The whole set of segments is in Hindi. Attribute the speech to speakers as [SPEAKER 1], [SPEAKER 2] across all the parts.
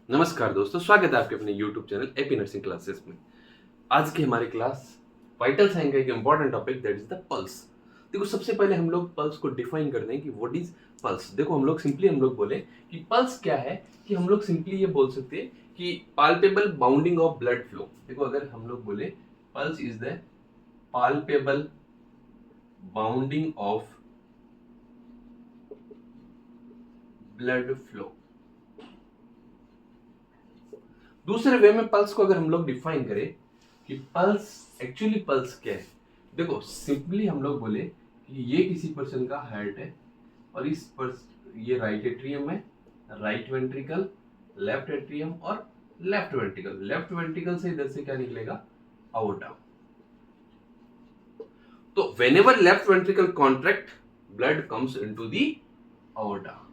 [SPEAKER 1] नमस्कार दोस्तों, स्वागत है आपके अपने YouTube channel AP nursing classes में। आज की हमारी क्लास वाइटल साइन का एक important topic that is the pulse. देखो, सबसे पहले हम लोग पल्स को डिफाइन कर दें कि व्हाट इज पल्स। देखो, हम लोग बोले कि पल्स क्या है, कि हम लोग सिंपली ये बोल सकते हैं कि palpable bounding of blood flow. देखो, अगर हम लोग बोले pulse is the palpable bounding of blood flow. दूसरे वे में पल्स को अगर हम लोग डिफाइन करें कि पल्स क्या है, देखो सिंपली हम लोग बोले कि ये किसी पर्सन का हार्ट है और ये राइट एट्रियम है, राइट वेंट्रिकल, लेफ्ट एट्रियम और लेफ्ट वेंट्रिकल। लेफ्ट वेंट्रिकल से इधर से क्या निकलेगा, आउटा। तो whenever left ventricle contract, blood comes into the outta.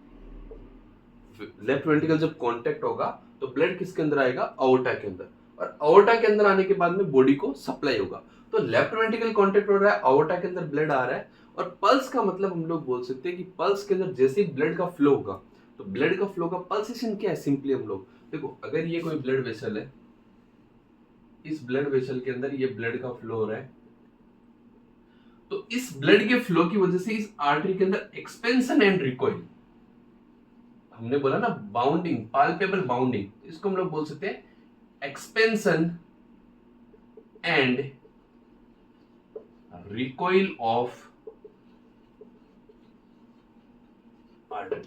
[SPEAKER 1] Left ventricle जब कॉन्टैक्ट होगा तो ब्लड किसके अंदर आएगा, अओर्टा के अंदर, और अओर्टा के अंदर आने के बाद में बॉडी को सप्लाई होगा। तो लेफ्ट वेंट्रिकल कॉन्टैक्ट हो रहा है, अओर्टा के अंदर ब्लड आ रहा है। और पल्स का मतलब हम लोग बोल सकते हैं कि पल्स के अंदर जैसे ही ब्लड का फ्लो होगा, तो ब्लड का फ्लो का पल्सेशन क्या है, सिंपली हम लोग देखो, अगर ये कोई ब्लड वेसल है, इस ब्लड वेसल के अंदर ये ब्लड का फ्लो हो रहा है, तो इस ब्लड के फ्लो की वजह से इस आर्टरी के अंदर एक्सपेंशन एंड रिकॉइल, हमने बोला ना बाउंडिंग, पाल्पेबल बाउंडिंग, इसको हम लोग बोल सकते हैं expansion and recoil of artery.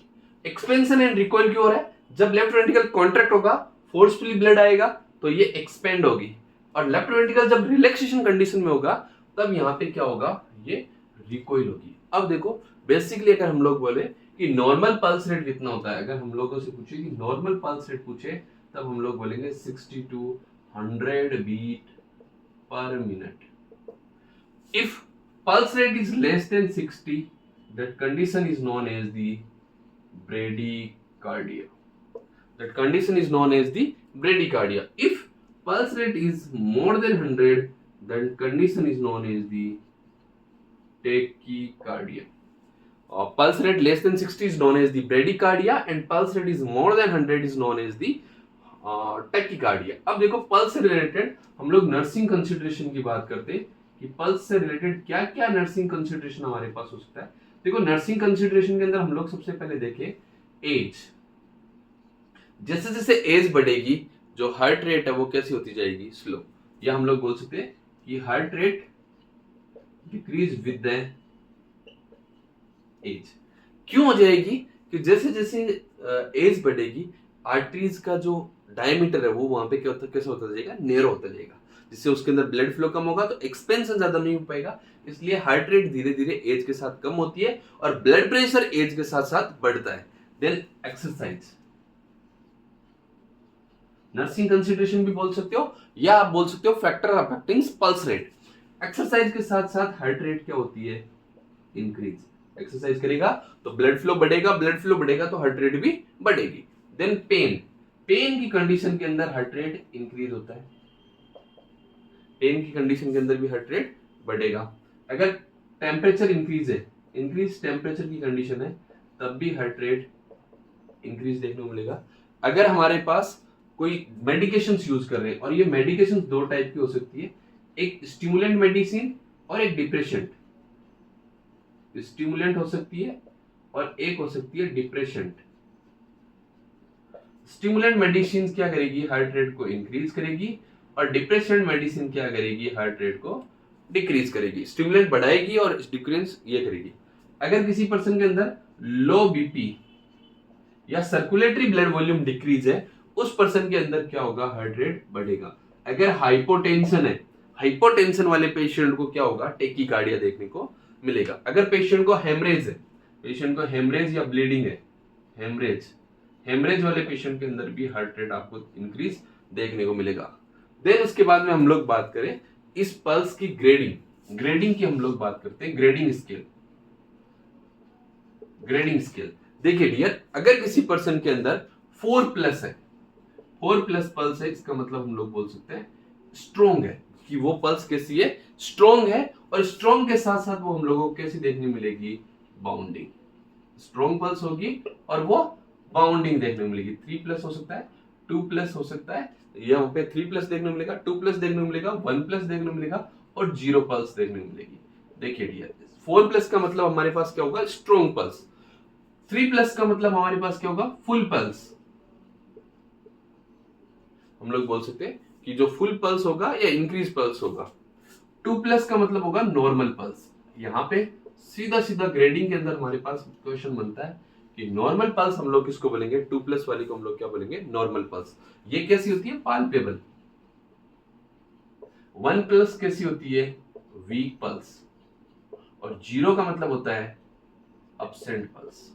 [SPEAKER 1] Expansion and recoil क्यों हो रहा है, जब लेफ्ट वेंट्रिकल कॉन्ट्रैक्ट होगा, फोर्सफुली ब्लड आएगा तो ये एक्सपेंड होगी, और लेफ्ट वेंट्रिकल जब रिलैक्सेशन कंडीशन में होगा तब यहां पे क्या होगा, ये रिकॉइल होगी। अब देखो, बेसिकली अगर हम लोग बोले कि नॉर्मल पल्स रेट कितना होता है, अगर हम लोगों से पूछे कि नॉर्मल पल्स रेट पूछे, तब हम लोग बोलेंगे 60 to 100 बीट पर minute. If pulse rate is less than 60, that condition is known as the bradycardia. That condition is known as the bradycardia. If pulse rate is more than 100, then condition is known as the tachycardia. Pulse rate less than 60 is known as the bradycardia, and pulse rate is more than 100 is known as the tachycardia. अब देखो, पल्स से रिलेटेड हम लोग नर्सिंग कंसिडरेशन की बात करते हैं कि पल्स से रिलेटेड क्या क्या नर्सिंग कंसिडरेशन हमारे पास हो सकता है। देखो, नर्सिंग कंसिडरेशन के अंदर हम लोग सबसे पहले देखें एज। जैसे जैसे एज बढ़ेगी, जो हार्ट रेट है वो कैसी होती जाएगी, स्लो, या हम लोग बोल सकते हैं कि heart rate decreases with the age. क्यों हो जाएगी, कि जैसे जैसे एज बढ़ेगी, आर्टरीज का जो डायमीटर है वो वहां पे क्या होता, कैसा होता जाएगा, नेरो होता जाएगा, जिससे उसके अंदर ब्लड फ्लो कम होगा तो एक्सपेंशन ज्यादा नहीं हो पाएगा। इसलिए हार्ट रेट धीरे धीरे एज के साथ कम होती है और ब्लड प्रेशर एज के साथ साथ बढ़ता है। देन एक्सरसाइज, नर्सिंग कंसिडरेशन भी बोल सकते हो, या आप बोल सकते हो factor affecting pulse rate. Exercise के साथ साथ हार्ट रेट क्या होती है, इंक्रीज। एक्सरसाइज करेगा तो ब्लड फ्लो बढ़ेगा, ब्लड फ्लो बढ़ेगा तो हार्ट रेट भी बढ़ेगी। देन पेन, पेन की कंडीशन के अंदर हार्ट रेट इंक्रीज होता है, पेन की कंडीशन के अंदर भी हार्ट रेट बढ़ेगा। अगर टेम्परेचर इंक्रीज है, इंक्रीज टेम्परेचर की कंडीशन है, तब भी हार्ट रेट इंक्रीज देखने को मिलेगा। अगर हमारे पास कोई मेडिकेशंस यूज कर रहे हैं, और ये मेडिकेशंस दो टाइप की हो सकती है, एक स्टिमुलेंट मेडिसिन और एक डिप्रेशन। स्टिमुलेंट हो सकती है और एक हो सकती है डिप्रेशन। स्टिमुलेंट मेडिसिन क्या करेगी, हार्ट रेट को इंक्रीज करेगी, और डिप्रेशन मेडिसिन क्या करेगी, हार्ट रेट को डिक्रीज करेगी। स्टिमुलेंट बढ़ाएगी और डिक्रीज ये करेगी। अगर किसी पर्सन के अंदर लो बीपी या सर्कुलेटरी ब्लड वॉल्यूम डिक्रीज है, उस पर्सन के अंदर क्या होगा, हार्ट रेट बढ़ेगा। अगर हाइपोटेंशन है, हाइपोटेंशन वाले पेशेंट को क्या होगा, टेकीकार्डिया देखने को मिलेगा। अगर पेशेंट को हेमरेज है, पेशेंट को हेमरेज या ब्लीडिंग है, हेमरेज वाले पेशेंट के अंदर भी हार्ट रेट आपको इंक्रीज देखने को मिलेगा। देन उसके बाद में हम लोग बात करें इस पल्स की ग्रेडिंग, ग्रेडिंग की हम लोग बात करते हैं, ग्रेडिंग स्केल। ग्रेडिंग स्केल देखिए डियर, अगर किसी पर्सन के अंदर 4+ है, 4+ पल्स है, इसका मतलब हम लोग बोल सकते हैं स्ट्रोंग है, कि वो पल्स कैसी है, स्ट्रोंग है। और स्ट्रोंग के साथ साथ वो हम लोगों को कैसी देखने मिलेगी, बाउंडिंग। स्ट्रोंग पल्स होगी और वो बाउंडिंग देखने को मिलेगी। 3+ हो सकता है, 2+ हो सकता है, यहाँ पे 3+ देखने को मिलेगा, 2+ देखने को मिलेगा, 1+ देखने को मिलेगा और 0 पल्स देखने को मिलेगी। देखिए डियर, 4+ का मतलब हमारे पास क्या होगा, स्ट्रॉन्ग पल्स। 3+ का मतलब हमारे पास क्या होगा, फुल पल्स। हम लोग बोल सकते हैं कि जो फुल पल्स होगा या इंक्रीज पल्स होगा। 2+ का मतलब होगा नॉर्मल पल्स। यहाँ पे सीधा सीधा ग्रेडिंग के अंदर हमारे पास क्वेश्चन बनता है कि नॉर्मल पल्स हम लोग किसको बोलेंगे, 2+ वाली को हम लोग क्या बोलेंगे, नॉर्मल पल्स। ये कैसी होती है, पाल्पेबल। 1+ कैसी होती है, वीक पल्स। और 0 का मतलब होता है absent pulse.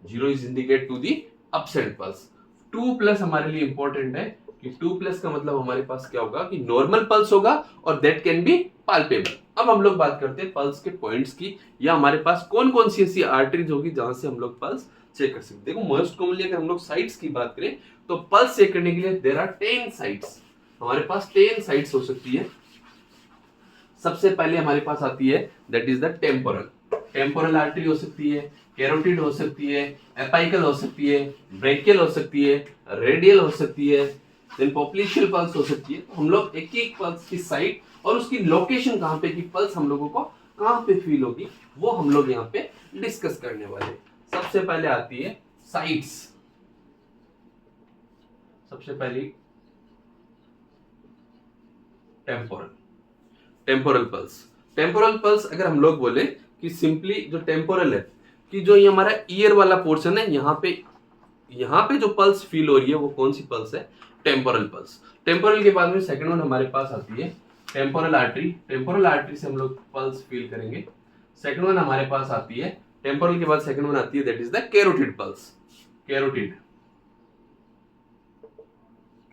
[SPEAKER 1] 0 is indicate to the absent pulse. 2+ हमारे लिए इंपॉर्टेंट है कि 2+ का मतलब हमारे पास क्या होगा कि नॉर्मल पल्स होगा और दैट कैन बी पाल्पेबल। अब हम लोग बात करते हैं पल्स के पॉइंट्स की, या हमारे पास कौन कौन सी ऐसी आर्टरीज होगी जहां से हम लोग पल्स चेक कर सकते हैं। देखो मोस्ट कॉमनली अगर हम लोग साइट्स की बात करें तो पल्स चेक करने के लिए देयर आर 10 साइट्स। हमारे पास 10 साइट्स हो सकती है। सबसे पहले हमारे पास आती है that is the temporal artery हो सकती है, कैरोटिड हो सकती है, एपाइकल हो सकती है, ब्रेकियल हो सकती है, रेडियल हो सकती है, देन पॉप्लिशियल पल्स हो सकती है। हम लोग एक एक पल्स की साइट और उसकी लोकेशन कहां पे की पल्स हम लोगों को कहां पे फील होगी वो हम लोग यहाँ पे डिस्कस करने वाले। सबसे पहले आती है साइट्स। सबसे पहली टेम्पोरल पल्स अगर हम लोग बोले कि सिंपली जो टेम्पोरल है कि जो ये हमारा ईयर वाला पोर्शन है, यहाँ पे जो पल्स फील हो रही है वो कौन सी पल्स है, टेम्पोरल पल्स। टेम्पोरल के बाद में सेकंड वन हमारे पास आती है टेम्पोरल आर्टरी से हम लोग पल्स फील करेंगे। सेकंड वन हमारे पास आती है, टेम्पोरल के बाद सेकंड वन आती है that is the carotid pulse.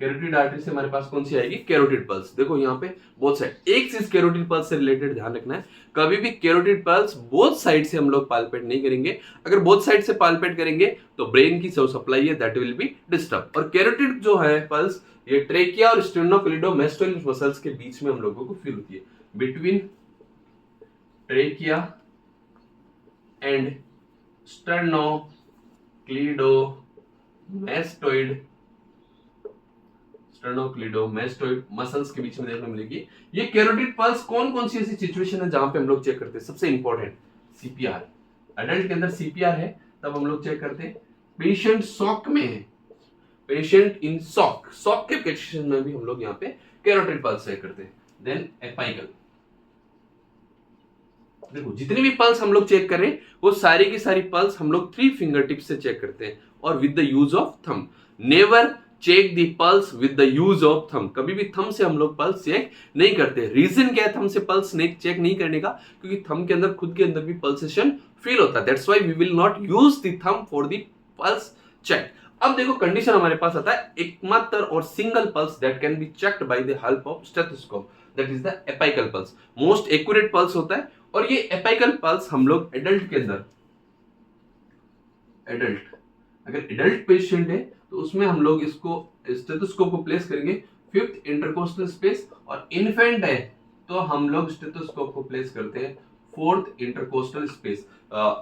[SPEAKER 1] Carotid artery से हमारे पास कौन सी आएगी, कैरोटिड पल्स। देखो यहाँ पे बोथ साइड, एक चीज कैरोटिड पल्स से रिलेटेड ध्यान रखना है, कभी भी कैरोटिड पल्स बोथ साइड से हम लोग पाल्पेट नहीं करेंगे। अगर बोथ साइड से पाल्पेट करेंगे तो ब्रेन की जो सप्लाई है दैट विल बी डिस्टर्ब। और कैरोटिड जो है पल्स ये ट्रेकिया और स्टेर्नोक्लीडोमास्टोइडियल मसल्स के बीच में हम लोगों को फील होती है, बिटवीन ट्रेकिया एंड स्टेर्नोक्लीडोमास्टोइड मसल्स के बीच में देखने मिलेगी। ये कैरोटिड पल्स कौन कौन सी ऐसी सिचुएशन है जहां पे हम लोग चेक करते हैं, सबसे इंपॉर्टेंट सीपीआर। एडल्ट के अंदर सीपीआर है तब हम लोग चेक करते हैं। पेशेंट शॉक में है, पेशेंट इन शॉक के कंडीशन में भी हम लोग यहाँ पे कैरोटिड पल्स चेक करते हैं। देन एपाइकल, देखो जितनी भी पल्स हम लोग चेक कर रहे हैं वो सारी की सारी पल्स हम लोग 3 फिंगर टिप्स से चेक करते हैं और with the use of thumb. Never check the pulse with the use of thumb. कभी भी थंब से हम लोग पल्स चेक नहीं करते। रीजन क्या है थंब से पल्स चेक नहीं करने का, क्योंकि थंब के अंदर खुद के अंदर भी पल्सेशन फील होता है। That's why we will not use the thumb for the pulse check. अब देखो कंडीशन हमारे पास आता है एकमात्र और single pulse that can be checked by the help of stethoscope, that is the apical pulse. Most accurate pulse होता है और ये एपाइकल पल्स हम लोग एडल्ट के अंदर, अगर एडल्ट पेशेंट है तो उसमें हम लोग इसको स्टेथोस्कोप को प्लेस करेंगे 5th इंटरकोस्टल स्पेस, और इन्फेंट है तो हम लोग स्टेथोस्कोप को प्लेस करते हैं 4th इंटरकोस्टल स्पेस।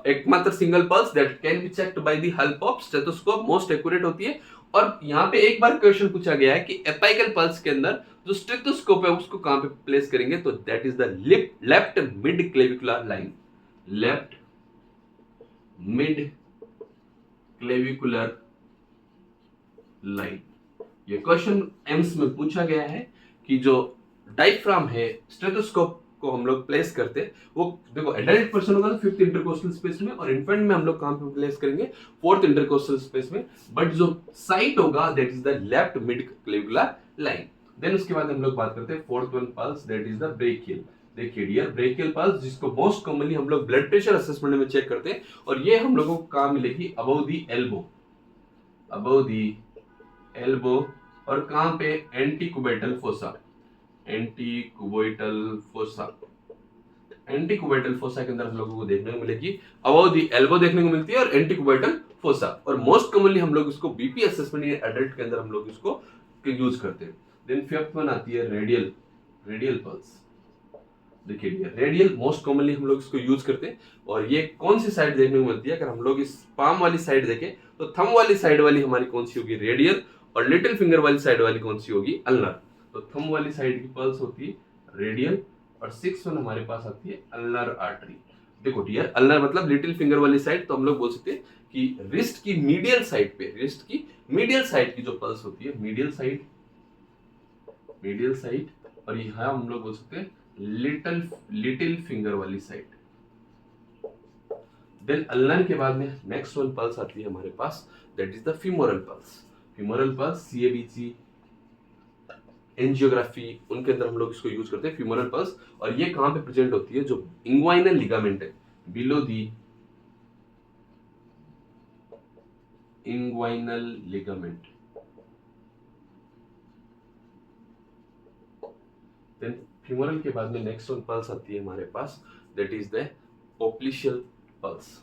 [SPEAKER 1] एकमात्र single pulse that can be checked by the help of stethoscope, most accurate होती है। और यहाँ पे एक बार क्वेश्चन पूछा गया है कि एपाइकल पल्स के अंदर जो स्टेथोस्कोप है उसको कहां पे प्लेस करेंगे, तो that is the left mid clavicular line, left mid clavicular line. ये क्वेश्चन एम्स में पूछा गया है कि जो डायफ्राम है स्टेथोस्कोप को हम लोग प्लेस करते हैं वो देखो एडल्ट पर्सन होगा तो 5th इंटरकोस्टल स्पेस में, और इन्फेंट में हम लोग कहां पे प्लेस करेंगे 4th इंटरकोस्टल स्पेस में, बट जो साइट होगा that is the left mid clavicular line. Then उसके बाद हम लोग बात करते हैं 4th one pulse that is the brachial. देखिए डियर, ब्रेकियल पल्स जिसको मोस्ट कॉमनली हम लोग ब्लड प्रेशर असेसमेंट में चेक करते हैं, और ये हम लोगों को कहां मिलेगी, अबव द एल्बो, और कहां पे, एंटीक्यूबेटल फोसा के अंदर हम लोगों को देखने को मिलेगी, अबव द एल्बो देखने को मिलती है और एंटीक्यूबेटल फोसा। और मोस्ट कॉमनली हम लोग इसको बीपी असेसमेंट एडल्ट के अंदर हम लोग इसको यूज करते हैं। देन 5th वन आती है रेडियल पल्स। देखिए रेडियल मोस्ट कॉमनली हम लोग इसको यूज करते हैं, और ये कौन सी साइड देखने को मिलती है, अगर हम लोग इस पाम वाली साइड देखें तो थंब वाली साइड वाली हमारी कौन सी होगी, रेडियल, और लिटिल फिंगर वाली साइड वाली कौन सी होगी, अल्नर। तो थंब वाली साइड की पल्स होती है रेडियल और 6-1 हमारे पास आती है अल्नर आर्टरी। देखो डियर, अल्नर मतलब लिटिल फिंगर वाली साइड, तो हम लोग बोल सकते हैं कि रिस्ट की मीडियल साइड पे, रिस्ट की मीडियल साइड की जो पल्स होती है, मीडियल साइड, और यहां हम लोग बोल सकते हैं लिटिल फिंगर वाली साइड। देन अल्नर के बाद में नेक्स्ट वन पल्स आती है हमारे पास, that is the femoral pulse. Femoral pulse CABC, angiography, उनके अंदर हम लोग इसको यूज करते हैं फीमोरल पल्स। और ये कहां पे प्रेजेंट होती है, जो इंग्वाइनल लिगामेंट है below the inguinal ligament. Then femoral के बाद में नेक्स्ट वन पल्स आती है हमारे पास, that is the popliteal pulse.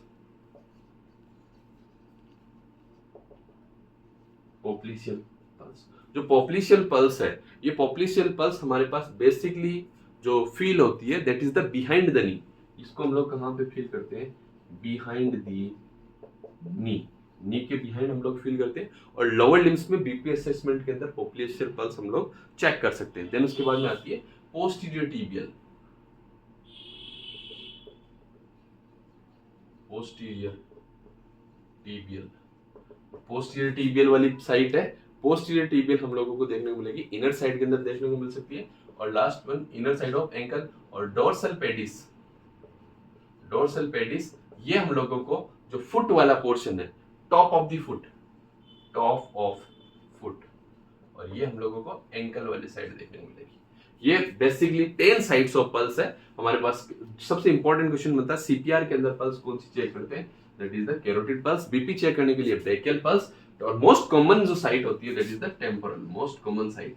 [SPEAKER 1] Popliteal pulse, जो पोप्लिशियल पल्स है, ये पोप्लिशियल पल्स हमारे पास बेसिकली जो फील होती है that is the behind the knee. इसको हम लोग कहां पे फील करते हैं, बिहाइंड दी नी के बिहाइंड हम लोग फील करते हैं। और लोअर लिम्स में बीपी असेसमेंट के अंदर पोप्लिशियल पल्स हम लोग चेक कर सकते हैं। देन उसके बाद में आती है पोस्टीरियर टीबियल। पोस्टीरियर टीबियल वाली साइट है। पोस्टीरियर टीबियल हम लोगों को देखने को मिलेगी इनर साइड के अंदर देखने को मिल सकती है। और last one inner side of ankle और डोर्सल पेडिस, ये हम लोगों को जो फुट वाला पोर्शन है, टॉप ऑफ फुट, और ये हम लोगों को एंकल वाली साइड देखने को मिलेगी। ये बेसिकली 10 साइड्स ऑफ पल्स है हमारे पास। सबसे इंपॉर्टेंट क्वेश्चन बनता है सीपीआर के अंदर पल्स कौन सी चेक करते हैं, that is the carotid pulse. BP check करने के लिए ब्रेकियल पल्स, और मोस्ट कॉमन जो साइट होती है that is the temporal, most common site.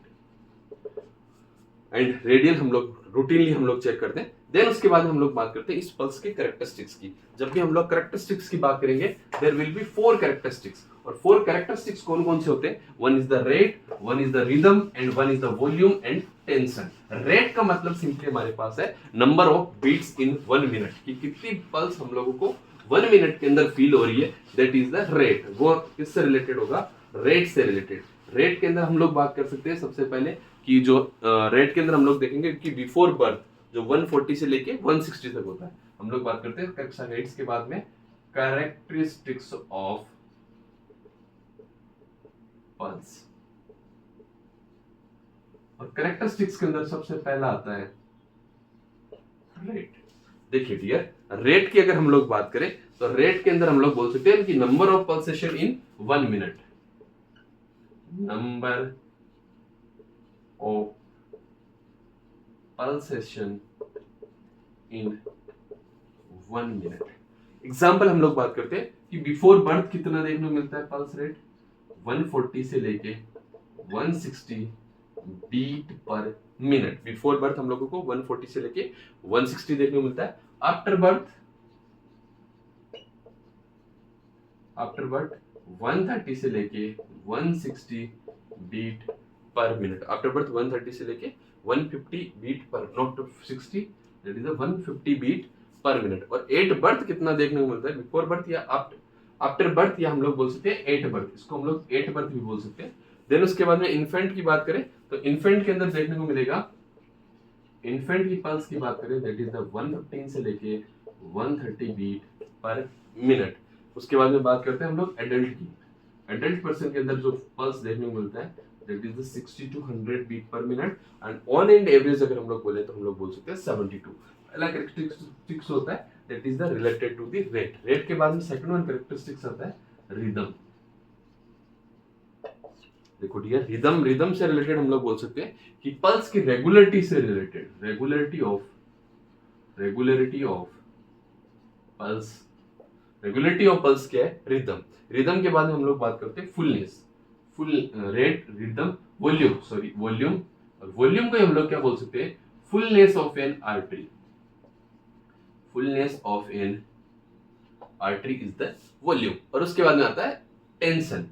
[SPEAKER 1] And radial हम लोग रूटीनली हम लोग चेक करते हैं। देन उसके बाद हम लोग बात करते हैं इस पल्स के कैरेक्टरिस्टिक्स की। जब भी हम लोग कैरेक्टरिस्टिक्स की बात करेंगे, देयर विल बी 4 कैरेक्टरिस्टिक्स, और 4 कैरेक्टरिस्टिक्स कौन कौन से होते हैं, one is the rate, one is the rhythm, and one is the volume and tension. Rate का मतलब सिंपली हमारे पास है number of beats in 1 minute, कि कितनी पल्स हम लोगों को 1 मिनट के अंदर फील हो रही है, दैट इज द रेट। वो किससे रिलेटेड होगा, रेट से रिलेटेड। रेट के अंदर हम लोग बात कर सकते हैं सबसे पहले कि जो रेट के अंदर हम लोग देखेंगे कि बिफोर बर्थ जो 140 से लेके 160 तक होता है। हम लोग बात करते हैं कक्षा रेट्स के बाद में कैरेक्टरिस्टिक्स ऑफ पल्स, और कैरेक्टरिस्टिक्स के अंदर सबसे पहला आता है रेट। देखिए डियर, रेट की अगर हम लोग बात करें तो रेट के अंदर हम लोग बोल सकते हैं कि number of pulsation in 1 minute, number of pulsation in 1 minute. Example हम लोग बात करते हैं कि बिफोर बर्थ कितना देखने को मिलता है पल्स रेट, 140 से लेके 160 बीट पर मिनट। बिफोर बर्थ हम लोगों को 140 से लेके 160 देखने को मिलता है। आफ्टर बर्थ 130 से लेके 160 बीट पर मिनट। आफ्टर बर्थ 130 से लेके 150 beat per, not 60, that is 150 beat पर मिनट। और एट बर्थ कितना देखने को मिलता है, बिफोर बर्थ या आफ्टर बर्थ, या हम लोग बोल सकते हैं एट बर्थ, इसको हम लोग एट बर्थ भी बोल सकते हैं। देन उसके बाद में इन्फेंट की बात करें तो इन्फेंट के अंदर देखने को मिलेगा, इन्फेंट की पल्स की बात करें दैट इज द 115 से लेके 130 बीट पर मिनट। उसके बाद में बात करते हैं हम लोग एडल्ट की। एडल्ट पर्सन के अंदर जो पल्स देखने को मिलता है that is the 60 to 100 beat पर minute, and on and average अगर हम लोग बोले तो हम लोग बोल सकते हैं 72। पहला कैरेक्टरिस्टिक्स होता है that is the related to the rate. Rate के बाद में सेकंड वन कैरेक्टरिस्टिक्स आता है रिदम। देखो डियर, रिदम से रिलेटेड हम लोग बोल सकते हैं कि पल्स की रेगुलरिटी से रिलेटेड, रेगुलरिटी ऑफ पल्स क्या है, रिदम। रिदम के बाद में हम लोग बात करते हैं फुलनेस, रेट, रिदम, वॉल्यूम। और वॉल्यूम को हम लोग क्या बोल सकते हैं, fullness of N artery. Fullness of N artery is the volume. और उसके बाद में आता है टेंशन।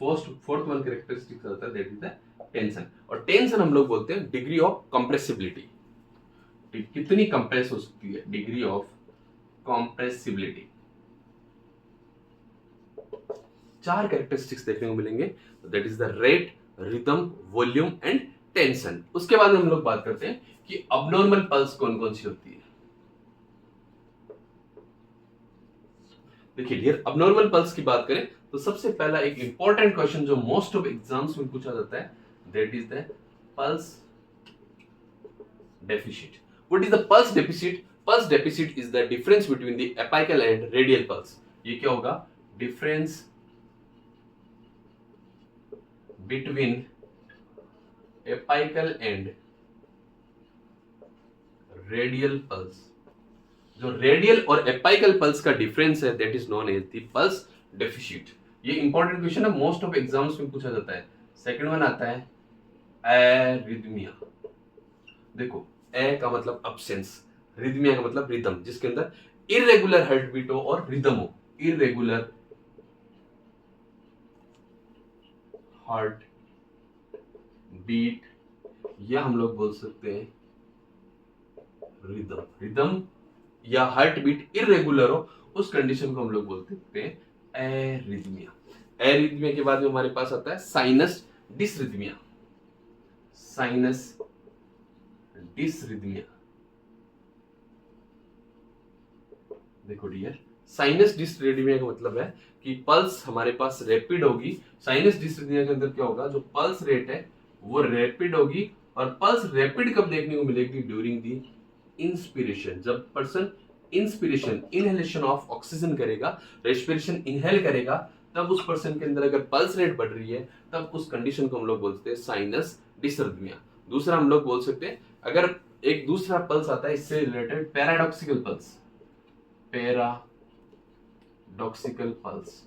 [SPEAKER 1] फोर्थ वन कैरेक्टरिस्टिक्स आता है दैट इज द टेंशन। और टेंशन हम लोग बोलते हैं डिग्री ऑफ कंप्रेसिबिलिटी, कितनी कंप्रेस हो सकती है, डिग्री ऑफ कंप्रेसिबिलिटी। 4 कैरेक्टरिस्टिक्स देखने को मिलेंगे, that is the rate, rhythm, volume and tension. उसके बाद हम लोग बात करते हैं कि अबनॉर्मल पल्स कौन कौन सी होती है। देखिए डियर, अबनॉर्मल पल्स की बात करें तो सबसे पहला एक इंपॉर्टेंट क्वेश्चन जो मोस्ट ऑफ एग्जाम्स में पूछा जाता है, that is the pulse deficit. What is the pulse deficit? Pulse deficit is the difference between the apical and radial pulse. ये क्या होगा? Difference between apical and radial pulse. जो रेडियल और एपिकल पल्स का डिफरेंस है, that is known as the pulse deficit. ये इंपॉर्टेंट क्वेश्चन है, मोस्ट ऑफ एग्जाम्स में पूछा जाता है। सेकंड वन आता है एरिथमिया। देखो, ए का मतलब अब्सेंस, रिदमिया का मतलब रिदम, जिसके अंदर इरेगुलर हार्ट बीट हो और रिदम हो। इरेगुलर हार्ट बीट, या हम लोग बोल सकते हैं रिदम। रिदम या हार्ट बीट इरेगुलर हो, उस कंडीशन को हम लोग बोल सकते हैं एरिथमिया। एरिथमिया के बाद में हमारे पास आता है साइनस डिसरिथमिया। साइनस डिसरिथमिया। देखो डियर, साइनस डिसरिथमिया का मतलब है कि पल्स हमारे पास रैपिड होगी। साइनस डिसरिथमिया के अंदर क्या होगा? जो पल्स रेट है वो रैपिड होगी, और पल्स रैपिड कब देखने को मिलेगी? During the inspiration. जब person inspiration, inhalation of oxygen करेगा, रेस्पिरेशन इनहेल करेगा, तब उस पर्सन के अंदर अगर पल्स रेट बढ़ रही है, तब उस कंडीशन को हम लोग बोलते हैं साइनस डिसरिथमिया। दूसरा हम लोग बोल सकते हैं, अगर एक दूसरा पल्स आता है इससे related, paradoxical pulse. Paradoxical pulse.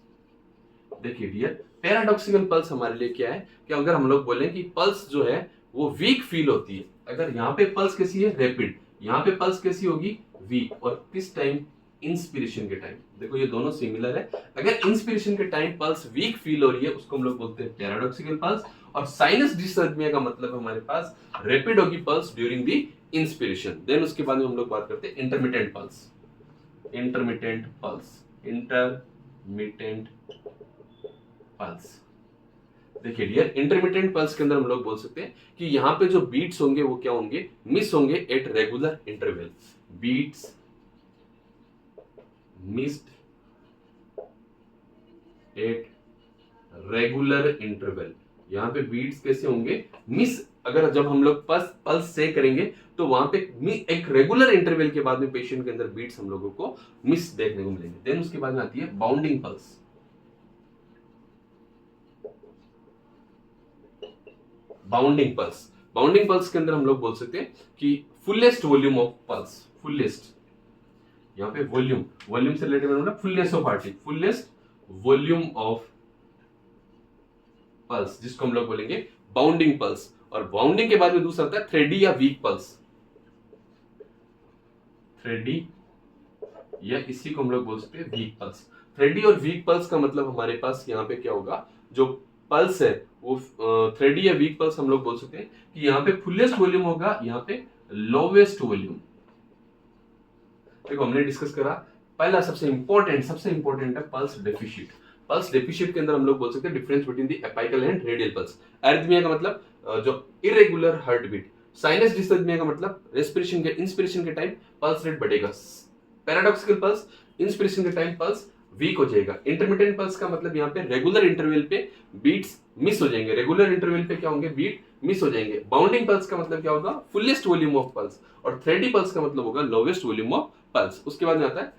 [SPEAKER 1] देखिए डियर, पैराडॉक्सिकल पल्स हमारे लिए क्या है कि अगर हम लोग बोलें कि पल्स जो है वो वीक फील होती है, अगर यहाँ पे पल्स कैसी है? रैपिड। यहाँ पे पल्स कैसी होगी? वीक। और किस टाइम? इंस्पिरेशन के टाइम। देखो ये दोनों सिमिलर है। अगर इंस्पिरेशन के टाइम पल्स वीक फील हो रही है, उसको हम लोग बोलते हैं पैराडॉक्सिकल पल्स। और साइनस डिसरिथमिया का मतलब हमारे पास रैपिड होगी pulse during the inspiration. Then उसके बाद में हम लोग बात करते हैं intermittent pulse. Intermittent pulse. Intermittent pulse. देखिए डियर, इंटरमिटेंट पल्स के अंदर हम लोग बोल सकते हैं कि यहाँ पे जो बीट्स होंगे वो क्या होंगे? मिस होंगे at regular interval. Beats missed at regular interval. यहाँ पे बीट्स कैसे होंगे? मिस। अगर जब हम लोग पल्स से करेंगे तो वहां पे एक रेगुलर इंटरवल के बाद में पेशेंट के अंदर बीट्स हम लोगों को मिस देखने को मिलेंगे। देन उसके बाद में आती है bounding pulse. Bounding pulse. Bounding pulse के अंदर हम लोग बोल सकते हैं कि fullest volume of pulse. Fullest, यहाँ पे वॉल्यूम, वॉल्यूम से रिलेटेड मतलब fullness of heart, fullest volume of pulse, जिसको हम लोग बोलेंगे बाउंडिंग पल्स। और बाउंडिंग के बाद में दूसरा आता है थ्रेडी या वीक पल्स। थ्रेडी या इसी को हम लोग बोल सकते हैं वीक पल्स। थ्रेडी और वीक पल्स का मतलब हमारे पास यहाँ पे क्या होगा? जो पल्स है वो थ्रेडी या वीक पल्स हम लोग बोल सकते हैं कि यहाँ पे फुलेस्ट वॉल्यूम होगा, यहाँ पे लोवेस्ट वॉल्यूम। देखो हमने डिस्कस करा, पहला सबसे इंपॉर्टेंट है पल्स डेफिसिट। पल्स डेफिसिट के अंदर हम लोग बोल सकते हैं difference between the apical and radial pulse. Arrhythmia का मतलब जो irregular heart beat. Sinus dysrhythmia का मतलब रेस्पिरेशन के इंस्पिरेशन के टाइम पल्स रेट बढ़ेगा। पैराडॉक्सिकल पल्स, इंस्पिरेशन के टाइम पल्स वीक हो जाएगा। इंटरमिटेंट पल्स का मतलब यहाँ पे रेगुलर इंटरवल पे बीट्स मिस हो जाएंगे। रेगुलर इंटरवल पे क्या होंगे? बीट मिस हो जाएंगे। बाउंडिंग पल्स का मतलब क्या होगा? Fullest volume of pulse. और थ्रेडी पल्स का मतलब होगा लोवेस्ट वॉल्यूम ऑफ पल्स। उसके बाद में आता है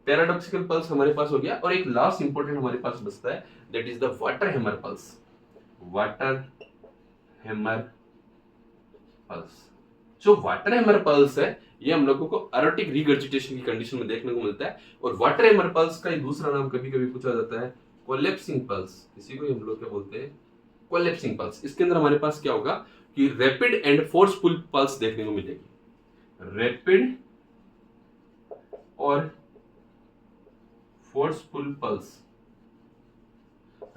[SPEAKER 1] पैराडॉक्सिकल पल्स हमारे पास हो गया, और एक लास्ट इंपॉर्टेंट हमारे पास बचता है, that is the water hammer pulse. Water hammer pulse. जो वाटर हैमर पल्स है ये हम लोगों को एरोटिक रिगर्जिटेशन की कंडीशन में देखने को मिलता है। और वाटर हैमर पल्स का दूसरा नाम कभी कभी पूछा जाता है कोलैप्सिंग पल्स। इसी को हम लोग क्या बोलते हैं? Collapsing pulse. इसके अंदर हमारे पास क्या होगा कि रैपिड एंड फोर्सफुल पल्स देखने को मिलेगी। रैपिड और फोर्सफुल पल्स।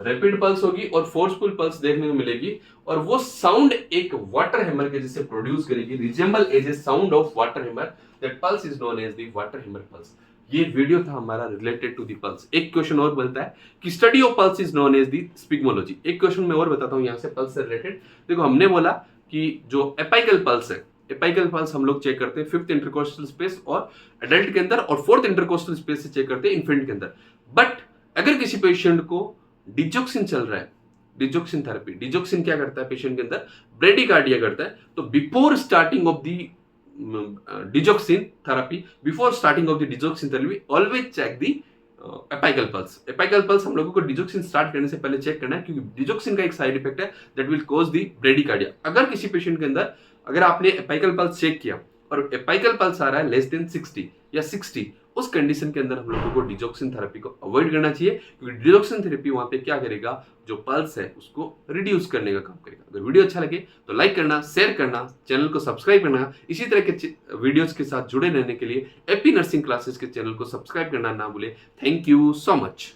[SPEAKER 1] रैपिड पल्स होगी और फोर्सफुल पल्स देखने को मिलेगी, और वो साउंड एक वाटर हैमर के जैसे प्रोड्यूस करेगी, resemble as a sound of water hammer. That pulse is known as the water hammer pulse. ये वीडियो था हमारा रिलेटेड टू दी पल्स। एक क्वेश्चन और बोलता है कि study of pulse is known as the sphygmology. एक क्वेश्चन मैं और बताता हूँ यहाँ से पल्स से रिलेटेड। देखो हमने बोला कि जो एपाइकल पल्स है, एपाइकल पल्स हम लोग चेक करते हैं 5th इंटरकोस्टल स्पेस और एडल्ट के अंदर, और 4th इंटरकोस्टल स्पेस से चेक करते हैं इन्फेंट के अंदर। बट अगर किसी पेशेंट को डिजोक्सिन चल रहा है, डिजोक्सिन थेरेपी, डिजोक्सिन क्या करता है पेशेंट के अंदर, ब्रेडिकार्डिया करता है, तो before starting of the digoxin therapy, before starting of the digoxin therapy always check the apical pulse. Apical pulse हम लोगों को डिजोक्सिन स्टार्ट करने से पहले चेक करना है, क्योंकि डिजोक्सिन का एक साइड इफेक्ट है that will cause the bradycardia. अगर किसी पेशेंट के अंदर अगर आपने एपाइकल पल्स चेक किया और एपाइकल पल्स आ रहा है लेस देन 60 या 60, उस कंडीशन के अंदर हम लोगों को डिजोक्सिन थेरेपी को अवॉइड करना चाहिए, क्योंकि डिजोक्सिन थेरेपी वहां पे क्या करेगा, जो पल्स है उसको रिड्यूस करने का काम करेगा। अगर वीडियो अच्छा लगे तो लाइक करना, शेयर करना, चैनल को सब्सक्राइब करना। इसी तरह के वीडियोस के साथ जुड़े रहने के लिए एपी नर्सिंग क्लासेस के चैनल को सब्सक्राइब करना ना भूले। Thank you so much.